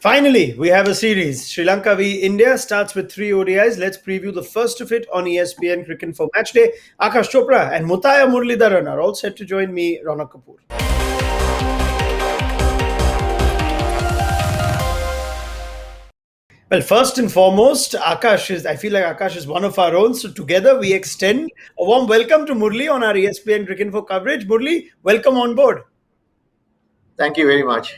Finally, we have a series. Sri Lanka v India starts with three ODIs. Let's preview the first of it on ESPNcricinfo Match Day. Akash Chopra and Mutaya Muralidaran are all set to join me, Ronak Kapoor. Well, first and foremost, I feel like Akash is one of our own. So together we extend a warm welcome to Murli on our ESPNcricinfo coverage. Murli, welcome on board. Thank you very much.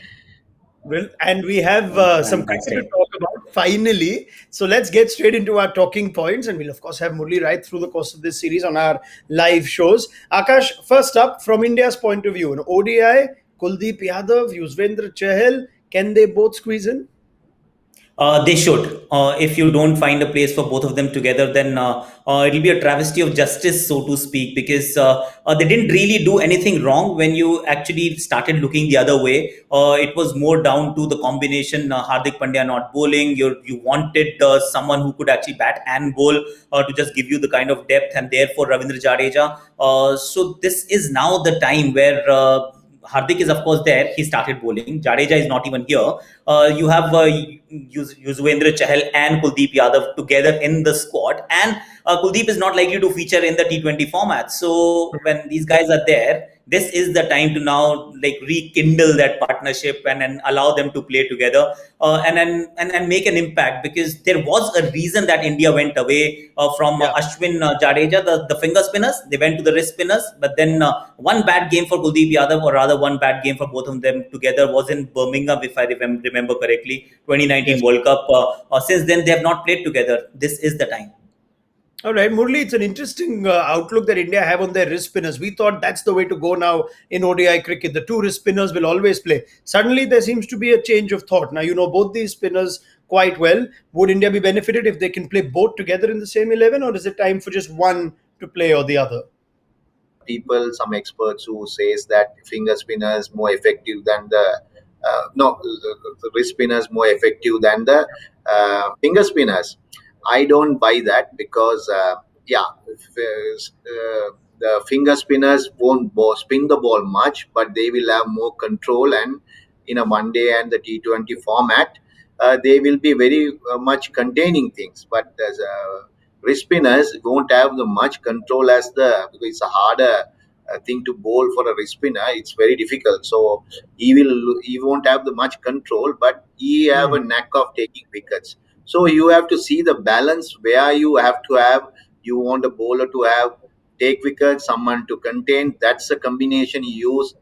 Well, and we have some cricket to Fantastic. talk about finally. So let's get straight into our talking points. And we'll, of course, have Murli right through the course of this series on our live shows. Akash, first up, from India's point of view, an ODI, Kuldeep Yadav, Yuzvendra Chahal, can they both squeeze in? They should. If you don't find a place for both of them together, then it'll be a travesty of justice, so to speak, because they didn't really do anything wrong when you actually started looking the other way. It was more down to the combination Hardik Pandya not bowling. You wanted someone who could actually bat and bowl to just give you the kind of depth, and therefore Ravindra Jadeja. So this is now the time where Hardik is, of course, there. He started bowling. Jadeja is not even here. You have Yuzvendra Chahal and Kuldeep Yadav together in the squad. And Kuldeep is not likely to feature in the T20 format. So when these guys are there, this is the time to now rekindle that partnership and allow them to play together and make an impact, because there was a reason that India went away from Ashwin Jadeja, the finger spinners. They went to the wrist spinners, but then one bad game for Kuldeep Yadav, or rather one bad game for both of them together, was in Birmingham, if I remember correctly, 2019 World Cup. Since then, they have not played together. This is the time. All right, Murli, it's an interesting outlook that India have on their wrist spinners. We thought that's the way to go now in ODI cricket. The two wrist spinners will always play. Suddenly, there seems to be a change of thought. Now, you know both these spinners quite well. Would India be benefited if they can play both together in the same 11, or is it time for just one to play or the other? Some experts who says that finger spinners more effective than the wrist spinners more effective than the finger spinners. I don't buy that because the finger spinners won't spin the ball much, but they will have more control, and in a one day and the T20 format, they will be very much containing things. But as wrist spinners won't have the much control because it's a harder thing to bowl for a wrist spinner. It's very difficult. So he won't have the much control, but he have a knack of taking wickets. So you have to see the balance where you have to have. You want a bowler to have take wickets, someone to contain. That's a combination you use.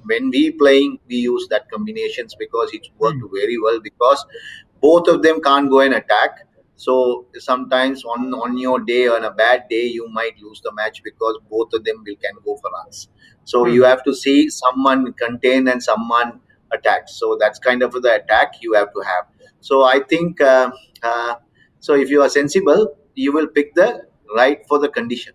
When we playing, we use that combinations because it's worked very well, because both of them can't go and attack. So sometimes on your day, on a bad day, you might lose the match because both of them can go for runs. So you have to see someone contain and someone attack. So that's kind of the attack you have to have. So I think so if you are sensible, you will pick the right for the condition.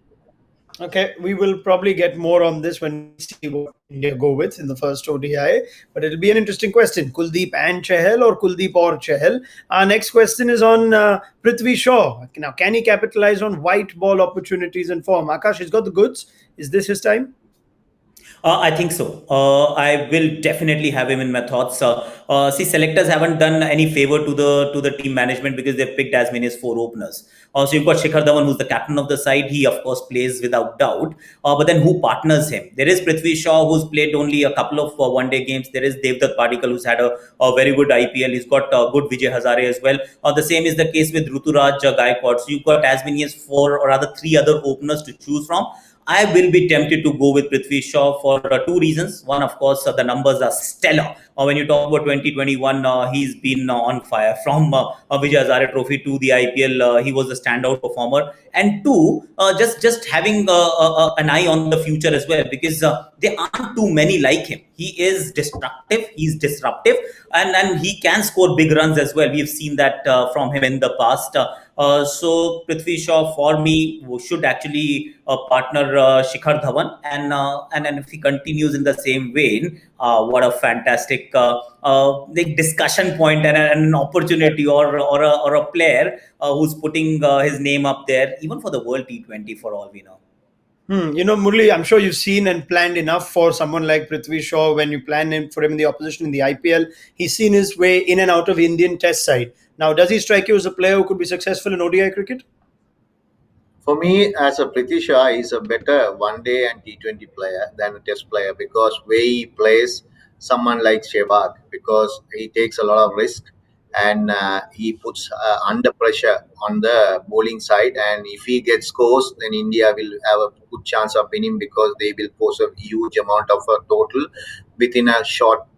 Okay, we will probably get more on this when we see what India go with in the first ODI. But it'll be an interesting question. Kuldeep and Chahal, or Kuldeep or Chahal? Our next question is on Prithvi Shaw. Now, can he capitalize on white ball opportunities and form? Akash, he's got the goods. Is this his time? I think so. I will definitely have him in my thoughts. See, selectors haven't done any favor to the team management because they've picked as many as 4 openers. So you've got Shikhar Dhawan, who's the captain of the side. He, of course, plays without doubt. But then who partners him? There is Prithvi Shaw, who's played only a couple of one-day games. There is Devdutt Padikkal, who's had a very good IPL. He's got good Vijay Hazare as well. The same is the case with Ruturaj Gaikwad. So you've got as many as 4 or rather 3 other openers to choose from. I will be tempted to go with Prithvi Shaw for 2 reasons. One, of course, the numbers are stellar. When you talk about 2021, he's been on fire. From Vijay Hazare Trophy to the IPL, he was a standout performer. And 2, just having an eye on the future as well, because there aren't too many like him. He is destructive, he's disruptive, and he can score big runs as well. We've seen that from him in the past. So Prithvi Shaw for me should actually partner Shikhar Dhawan, and if he continues in the same vein, what a fantastic discussion point and an opportunity, or a player who's putting his name up there, even for the World T20 for all we know. Murli, I'm sure you've seen and planned enough for someone like Prithvi Shaw. When you plan him for him in the opposition in the IPL, he's seen his way in and out of Indian Test side. Now, does he strike you as a player who could be successful in ODI cricket? For me, as a British, is a better one day and T20 player than a Test player because way he plays someone like Shehbag because he takes a lot of risk and he puts under pressure on the bowling side. And if he gets scores, then India will have a good chance of winning because they will post a huge amount of total within a short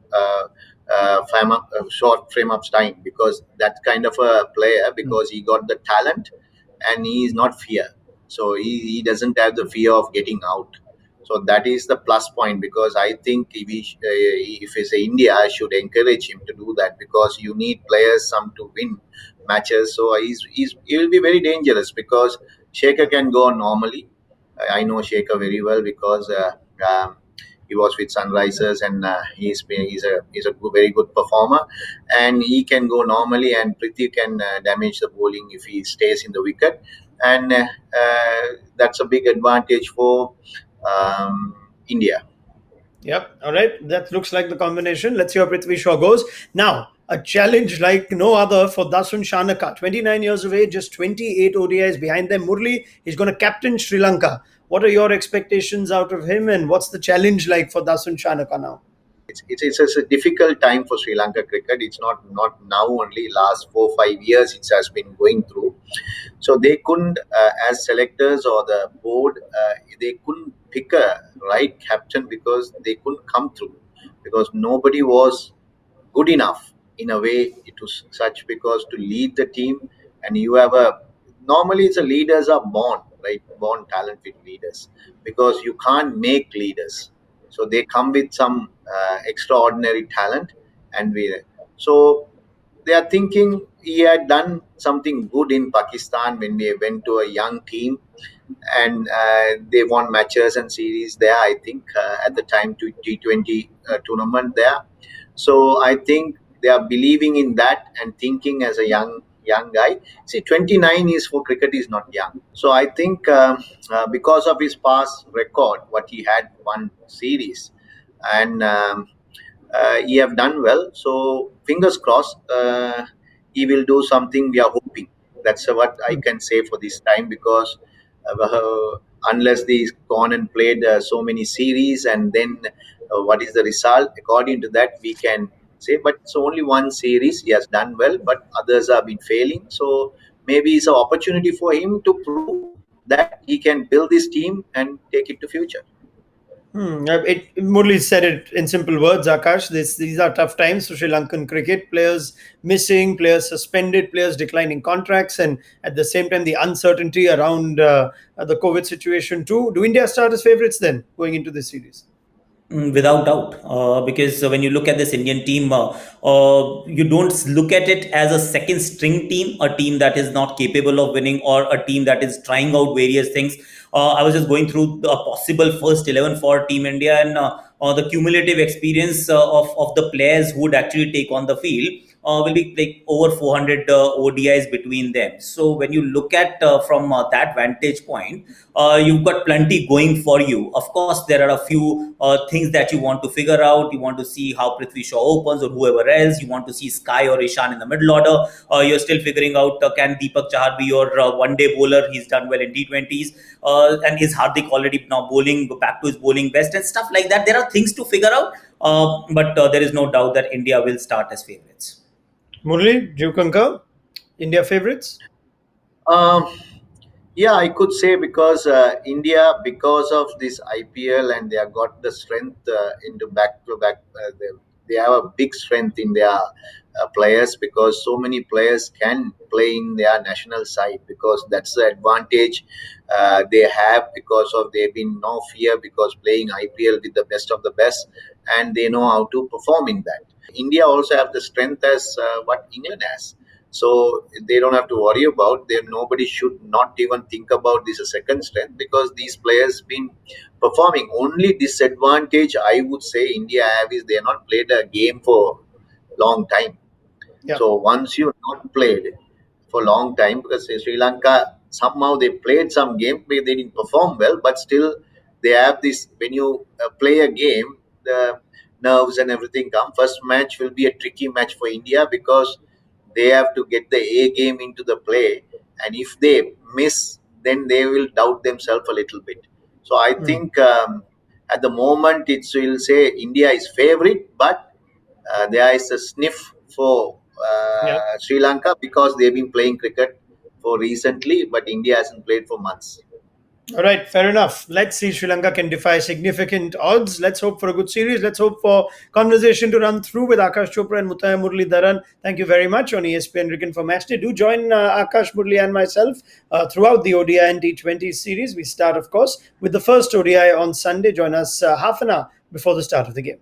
frame of time because that kind of a player because he got the talent and he is not fear, so he doesn't have the fear of getting out. So that is the plus point because I think if it's India, I should encourage him to do that because you need players some to win matches. So he will be very dangerous because Shaker can go normally. I know Shaker very well because he was with Sunrisers and he's a very good performer and he can go normally and Prithvi can damage the bowling if he stays in the wicket and that's a big advantage for India. Yep. All right. That looks like the combination. Let's see how Prithvi Shaw goes. Now, a challenge like no other for Dasun Shanaka. 29 years of age, just 28 ODIs behind them. Murli, he's going to captain Sri Lanka. What are your expectations out of him, and what's the challenge like for Dasun Shanaka now? It's a difficult time for Sri Lanka cricket. It's not now only last 4 5 years it has been going through. So they couldn't, as selectors or the board, they couldn't pick a right captain because they couldn't come through because nobody was good enough in a way it was such because to lead the team and you have a normally it's a leaders are born right born talented leaders because you can't make leaders, so they come with some extraordinary talent and we so they are thinking he had done something good in Pakistan when we went to a young team and they won matches and series there. I think at the time to T20 tournament there. So I think they are believing in that and thinking as a young guy. See, 29 is for cricket is not young. So I think because of his past record, what he had won series and he have done well. So fingers crossed, he will do something. We are hoping. That's what I can say for this time because unless he's gone and played so many series and then what is the result? According to that, we can say. But it's only one series. He has done well, but others have been failing. So maybe it's an opportunity for him to prove that he can build this team and take it to future. Murli said it in simple words, Akash. These are tough times for Sri Lankan cricket. Players missing, players suspended, players declining contracts, and at the same time, the uncertainty around the COVID situation, too. Do India start as favourites then going into this series? Without doubt, because when you look at this Indian team, you don't look at it as a second string team, a team that is not capable of winning, or a team that is trying out various things. I was just going through the possible first 11 for Team India and the cumulative experience of the players who would actually take on the field. Will be like over 400 ODIs between them. So when you look at from that vantage point, you've got plenty going for you. Of course, there are a few things that you want to figure out. You want to see how Prithvi Shaw opens or whoever else. You want to see Sky or Ishan in the middle order. You're still figuring out can Deepak Chahar be your one-day bowler? He's done well in T20s. And is Hardik already now bowling back to his bowling best and stuff like that? There are things to figure out. But there is no doubt that India will start as favorites. Murli, do you concur? India favourites? Um, Yeah, I could say because India, because of this IPL, and they have got the strength into back to back. They have a big strength in their players because so many players can play in their national side because that's the advantage they have because of they've been no fear because playing IPL with the best of the best and they know how to perform in that. India also have the strength as what England has, so they don't have to worry about them. Nobody should not even think about this as second strength because these players been performing. Only disadvantage I would say India have is they have not played a game for long time. Yeah. So once you not played for long time, because Sri Lanka Somehow they played some game, they didn't perform well, but still they have this. When you play a game, the nerves and everything come. First match will be a tricky match for India because they have to get the A game into the play, and if they miss, then they will doubt themselves a little bit. So I Hmm. think at the moment it will say India is favorite, but there is a sniff for Yeah. Sri Lanka because they've been playing cricket for recently, but India hasn't played for months. All right, fair enough. Let's see Sri Lanka can defy significant odds. Let's hope for a good series. Let's hope for conversation to run through with Akash Chopra and Mutaya Muralidharan. Thank you very much on ESPN Cricket for Matchday. Do join Akash Murli and myself throughout the ODI and T20 series. We start, of course, with the first ODI on Sunday. Join us half an hour before the start of the game.